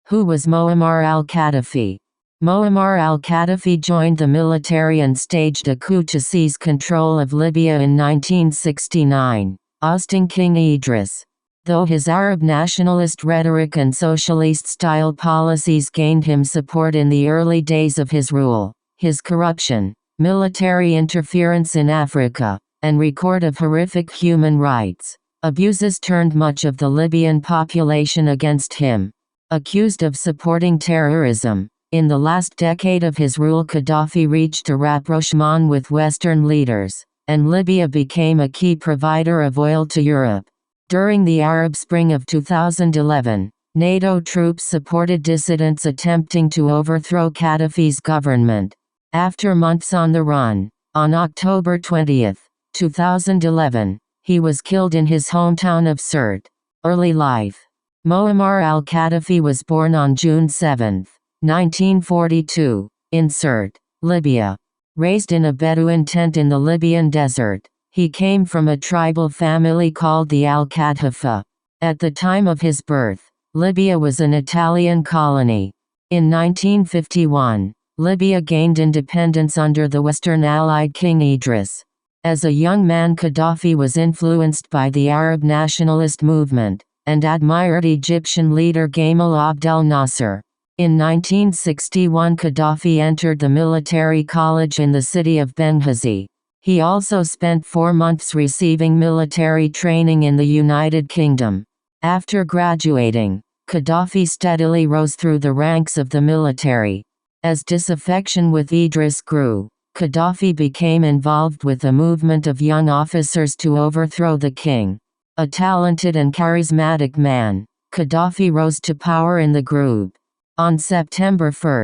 Who was Muammar al-Qaddafi? Muammar al-Qaddafi joined the military and staged a coup to seize control of Libya in 1969, ousting King Idris. Though his Arab nationalist rhetoric and socialist-style policies gained him support in the early days of his rule, his corruption, military interference in Africa, and record of horrific human rights abuses turned much of the Libyan population against him. Accused of supporting terrorism, in the last decade of his rule Qaddafi reached a rapprochement with Western leaders, and Libya became a key provider of oil to Europe. During the Arab Spring of 2011, NATO troops supported dissidents attempting to overthrow Qaddafi's government. After months on the run, on October 20, 2011, he was killed in his hometown of Sirte. Early life. Muammar al-Qaddafi was born on June 7, 1942, in Sirte, Libya. Raised in a Bedouin tent in the Libyan desert, he came from a tribal family called the al-Qaddafi. At the time of his birth, Libya was an Italian colony. In 1951, Libya gained independence under the Western allied King Idris. As a young man Qaddafi was influenced by the Arab nationalist movement, and admired Egyptian leader Gamal Abdel Nasser. In 1961 Qaddafi entered the military college in the city of Benghazi. He also spent 4 months receiving military training in the United Kingdom. After graduating, Qaddafi steadily rose through the ranks of the military. As disaffection with Idris grew, Qaddafi became involved with a movement of young officers to overthrow the king. A talented and charismatic man, Qaddafi rose to power in the group. On September 1,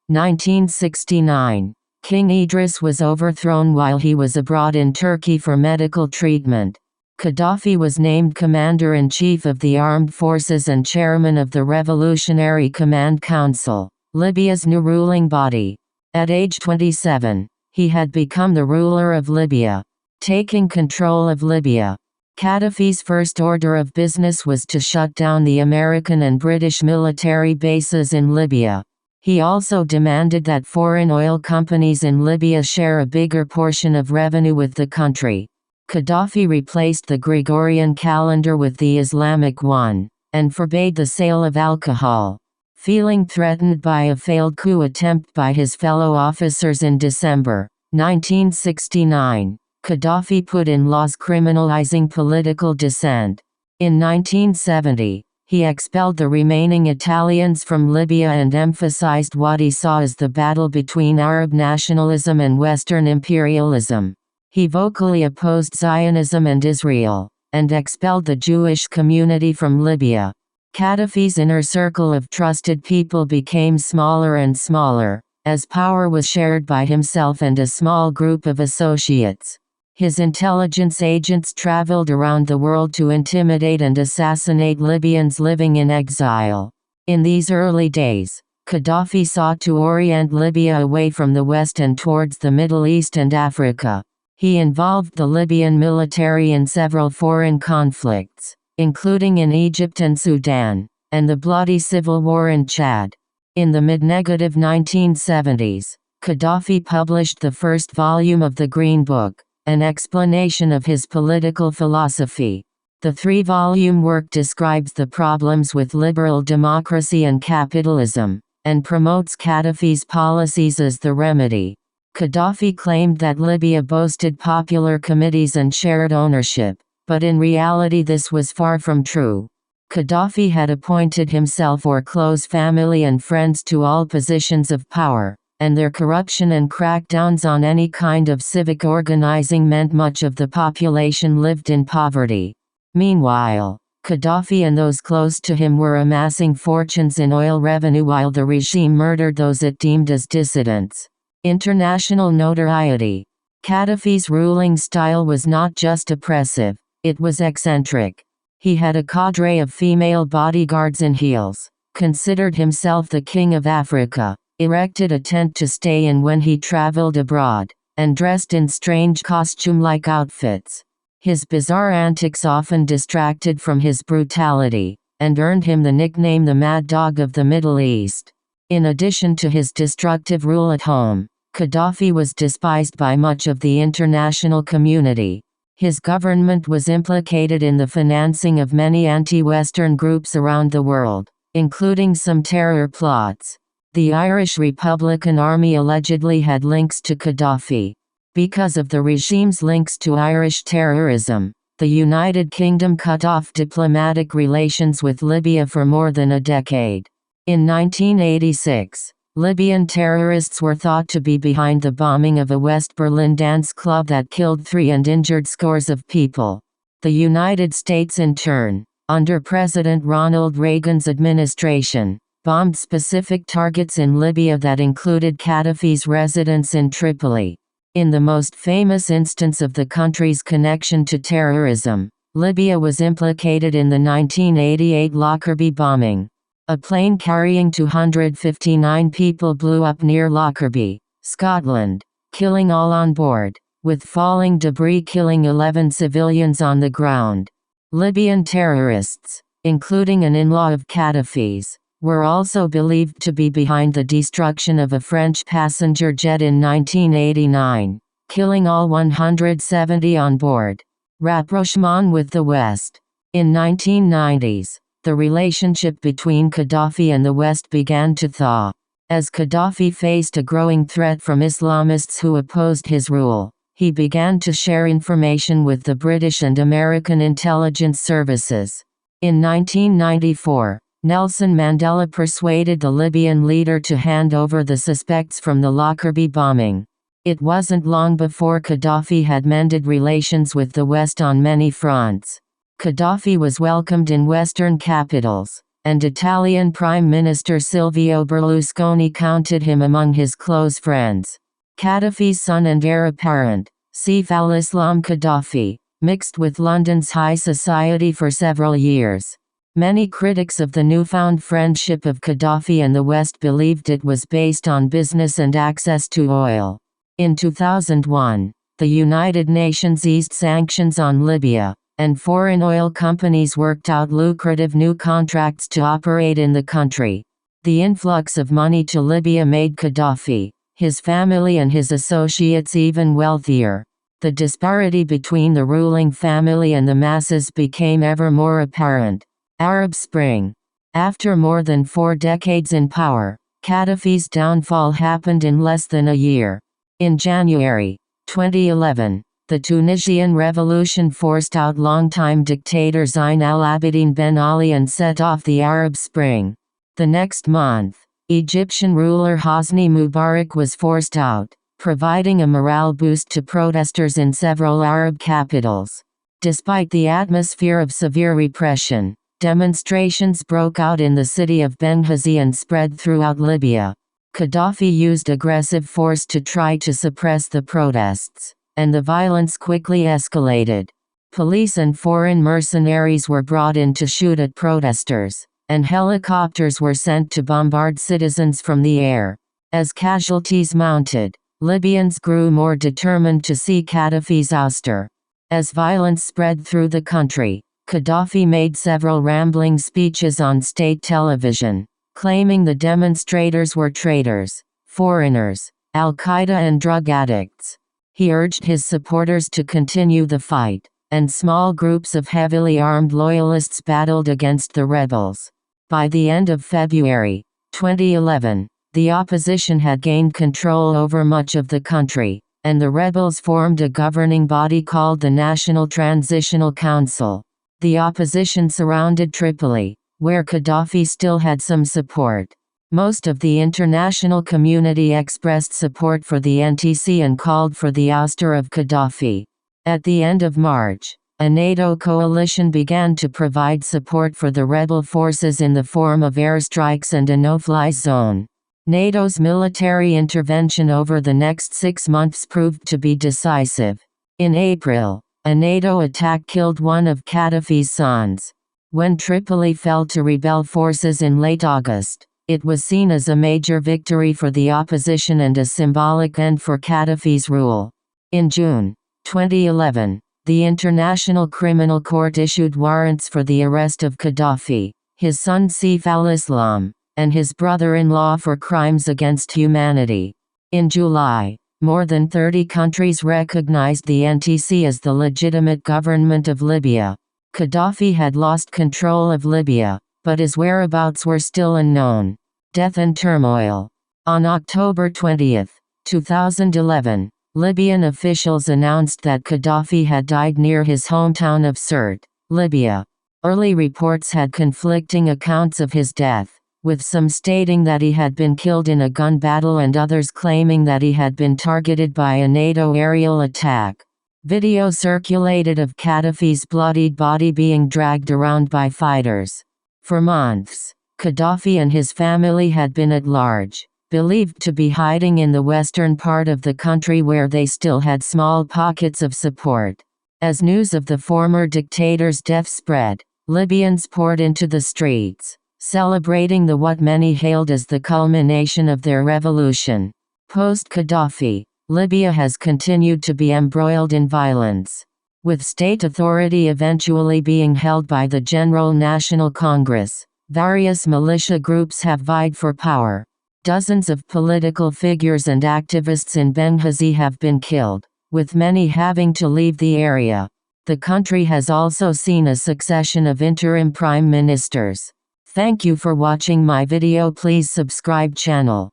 1969, King Idris was overthrown while he was abroad in Turkey for medical treatment. Qaddafi was named Commander-in-Chief of the Armed Forces and Chairman of the Revolutionary Command Council, Libya's new ruling body. At age 27, he had become the ruler of Libya. Taking control of Libya, Qaddafi's first order of business was to shut down the American and British military bases in Libya. He also demanded that foreign oil companies in Libya share a bigger portion of revenue with the country. Qaddafi replaced the Gregorian calendar with the Islamic one, and forbade the sale of alcohol. Feeling threatened by a failed coup attempt by his fellow officers in December 1969, Qaddafi put in laws criminalizing political dissent. In 1970, he expelled the remaining Italians from Libya and emphasized what he saw as the battle between Arab nationalism and Western imperialism. He vocally opposed Zionism and Israel, and expelled the Jewish community from Libya. Qaddafi's inner circle of trusted people became smaller and smaller, as power was shared by himself and a small group of associates. His intelligence agents traveled around the world to intimidate and assassinate Libyans living in exile. In these early days, Qaddafi sought to orient Libya away from the West and towards the Middle East and Africa. He involved the Libyan military in several foreign conflicts, including in Egypt and Sudan, and the bloody civil war in Chad. In the mid-1970s, Qaddafi published the first volume of the Green Book, an explanation of his political philosophy. The 3-volume work describes the problems with liberal democracy and capitalism, and promotes Qaddafi's policies as the remedy. Qaddafi claimed that Libya boasted popular committees and shared ownership, but in reality this was far from true. Qaddafi had appointed himself or close family and friends to all positions of power, and their corruption and crackdowns on any kind of civic organizing meant much of the population lived in poverty. Meanwhile, Qaddafi and those close to him were amassing fortunes in oil revenue while the regime murdered those it deemed as dissidents. International notoriety. Qaddafi's ruling style was not just oppressive, it was eccentric. He had a cadre of female bodyguards in heels, considered himself the king of Africa, erected a tent to stay in when he traveled abroad, and dressed in strange costume-like outfits. His bizarre antics often distracted from his brutality, and earned him the nickname the Mad Dog of the Middle East. In addition to his destructive rule at home, Qaddafi was despised by much of the international community. His government was implicated in the financing of many anti-Western groups around the world, including some terror plots. The Irish Republican Army allegedly had links to Qaddafi. Because of the regime's links to Irish terrorism, the United Kingdom cut off diplomatic relations with Libya for more than a decade. In 1986, Libyan terrorists were thought to be behind the bombing of a West Berlin dance club that killed 3 and injured scores of people. The United States in turn, under President Ronald Reagan's administration, bombed specific targets in Libya that included Qaddafi's residence in Tripoli. In the most famous instance of the country's connection to terrorism, Libya was implicated in the 1988 Lockerbie bombing. A plane carrying 259 people blew up near Lockerbie, Scotland, killing all on board, with falling debris killing 11 civilians on the ground. Libyan terrorists, including an in-law of Qaddafi's, were also believed to be behind the destruction of a French passenger jet in 1989, killing all 170 on board. Rapprochement with the West. In 1990s, the relationship between Qaddafi and the West began to thaw. As Qaddafi faced a growing threat from Islamists who opposed his rule, he began to share information with the British and American intelligence services. In 1994, Nelson Mandela persuaded the Libyan leader to hand over the suspects from the Lockerbie bombing. It wasn't long before Qaddafi had mended relations with the West on many fronts. Qaddafi was welcomed in Western capitals, and Italian Prime Minister Silvio Berlusconi counted him among his close friends. Qaddafi's son and heir apparent, Saif al-Islam Qaddafi, mixed with London's high society for several years. Many critics of the newfound friendship of Qaddafi and the West believed it was based on business and access to oil. In 2001, the United Nations eased sanctions on Libya, and foreign oil companies worked out lucrative new contracts to operate in the country. The influx of money to Libya made Qaddafi, his family and his associates even wealthier. The disparity between the ruling family and the masses became ever more apparent. Arab Spring. After more than 4 decades in power, Qaddafi's downfall happened in less than a year. In January 2011, the Tunisian revolution forced out longtime dictator Zayn al-Abidine Ben Ali and set off the Arab Spring. The next month, Egyptian ruler Hosni Mubarak was forced out, providing a morale boost to protesters in several Arab capitals. Despite the atmosphere of severe repression, demonstrations broke out in the city of Benghazi and spread throughout Libya. Qaddafi used aggressive force to try to suppress the protests, and the violence quickly escalated. Police and foreign mercenaries were brought in to shoot at protesters, and helicopters were sent to bombard citizens from the air. As casualties mounted, Libyans grew more determined to see Qaddafi's ouster. As violence spread through the country, Qaddafi made several rambling speeches on state television, claiming the demonstrators were traitors, foreigners, al-Qaeda and drug addicts. He urged his supporters to continue the fight, and small groups of heavily armed loyalists battled against the rebels. By the end of February 2011, the opposition had gained control over much of the country, and the rebels formed a governing body called the National Transitional Council. The opposition surrounded Tripoli, where Qaddafi still had some support. Most of the international community expressed support for the NTC and called for the ouster of Qaddafi. At the end of March, a NATO coalition began to provide support for the rebel forces in the form of airstrikes and a no-fly zone. NATO's military intervention over the next 6 months proved to be decisive. In April, a NATO attack killed one of Qaddafi's sons. When Tripoli fell to rebel forces in late August, it was seen as a major victory for the opposition and a symbolic end for Qaddafi's rule. In June 2011, the International Criminal Court issued warrants for the arrest of Qaddafi, his son Saif al-Islam, and his brother-in-law for crimes against humanity. In July, more than 30 countries recognized the NTC as the legitimate government of Libya. Gaddafi had lost control of Libya, but his whereabouts were still unknown. Death and turmoil. On October 20, 2011, Libyan officials announced that Gaddafi had died near his hometown of Sirte, Libya. Early reports had conflicting accounts of his death, with some stating that he had been killed in a gun battle and others claiming that he had been targeted by a NATO aerial attack. Video circulated of Gaddafi's bloodied body being dragged around by fighters. For months, Gaddafi and his family had been at large, believed to be hiding in the western part of the country where they still had small pockets of support. As news of the former dictator's death spread, Libyans poured into the streets, celebrating what many hailed as the culmination of their revolution. Post-Gaddafi, Libya has continued to be embroiled in violence, with state authority eventually being held by the General National Congress. Various militia groups have vied for power. Dozens of political figures and activists in Benghazi have been killed, with many having to leave the area. The country has also seen a succession of interim prime ministers. Thank you for watching my video. Please subscribe channel.